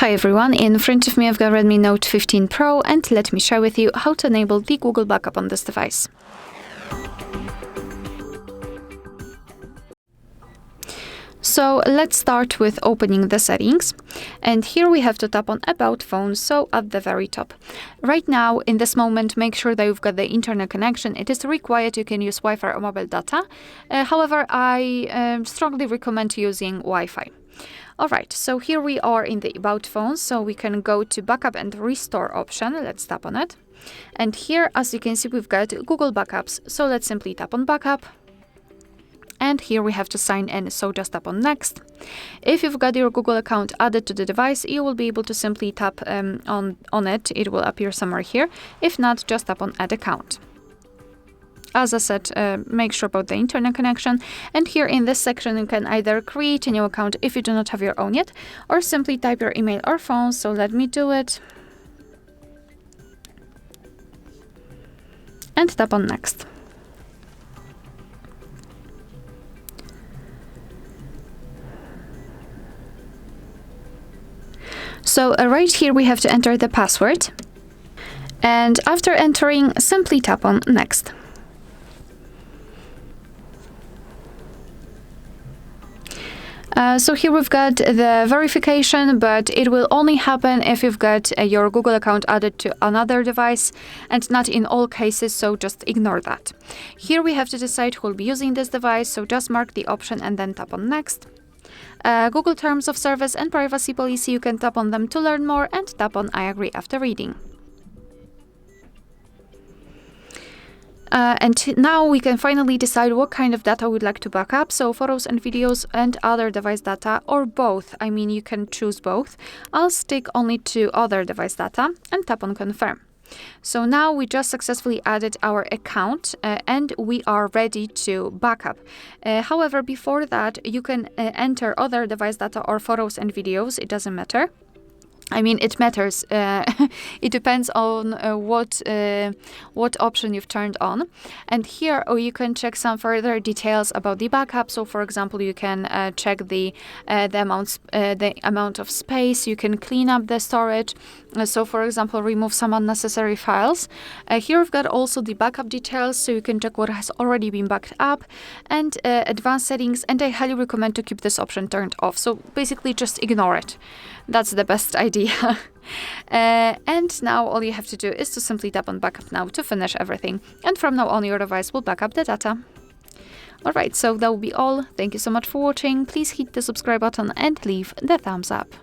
Hi everyone, in front of me I've got Redmi Note 15 Pro, and let me share with you how to enable the Google backup on this device. So let's start with opening the settings, and here we have to tap on About Phone, so at the very top. Right now, in this moment, make sure that you've got the internet connection. It is required, you can use Wi-Fi or mobile data. However, I strongly recommend using Wi-Fi. Alright, so here we are in the About Phone, so we can go to Backup and Restore option. Let's tap on it. And here, as you can see, we've got Google Backups. So let's simply tap on Backup. And here we have to sign in, so just tap on Next. If you've got your Google account added to the device, you will be able to simply tap on it. It will appear somewhere here. If not, just tap on Add Account. As I said, make sure about the internet connection. And here in this section, you can either create a new account if you do not have your own yet, or simply type your email or phone. So let me do it. And tap on Next. So right here, we have to enter the password. And after entering, simply tap on Next. So here we've got the verification, but it will only happen if you've got your Google account added to another device, and not in all cases, so just ignore that. Here we have to decide who will be using this device, so just mark the option and then tap on Next. Google Terms of Service and Privacy Policy, you can tap on them to learn more, and tap on I agree after reading. And now we can finally decide what kind of data we'd like to back up, so photos and videos and other device data, or both. I mean, you can choose both. I'll stick only to other device data and tap on Confirm. So now we just successfully added our account and we are ready to backup. However, before that, you can enter other device data or photos and videos. It doesn't matter. I mean, it matters. It depends on what option you've turned on. And here you can check some further details about the backup. So, for example, you can check the amount of space. You can clean up the storage. So, for example, remove some unnecessary files. Here we've got also the backup details, so you can check what has already been backed up, and advanced settings. And I highly recommend to keep this option turned off. So basically, just ignore it. That's the best idea. And now all you have to do is to simply tap on Backup Now to finish everything. And from now on, your device will back up the data. Alright, so that will be all. Thank you so much for watching. Please hit the subscribe button and leave the thumbs up.